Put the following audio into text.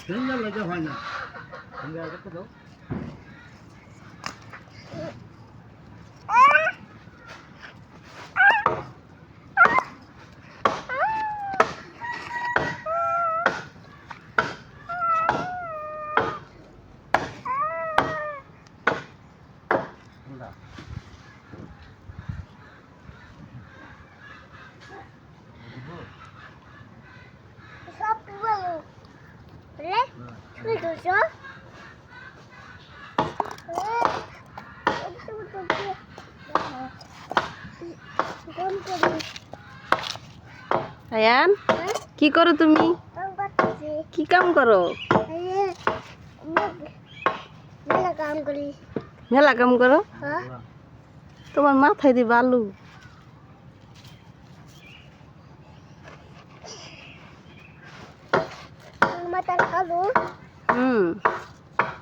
single লাগে হয় না সিঙ্গেল কত দাও সব বলো রে তুই তো আয়ান কি করো তুমি কি কাম করো কাম করি মেলা কাম করো হ্যাঁ তোমার মাথায় দি বালু মাথার কালো হুম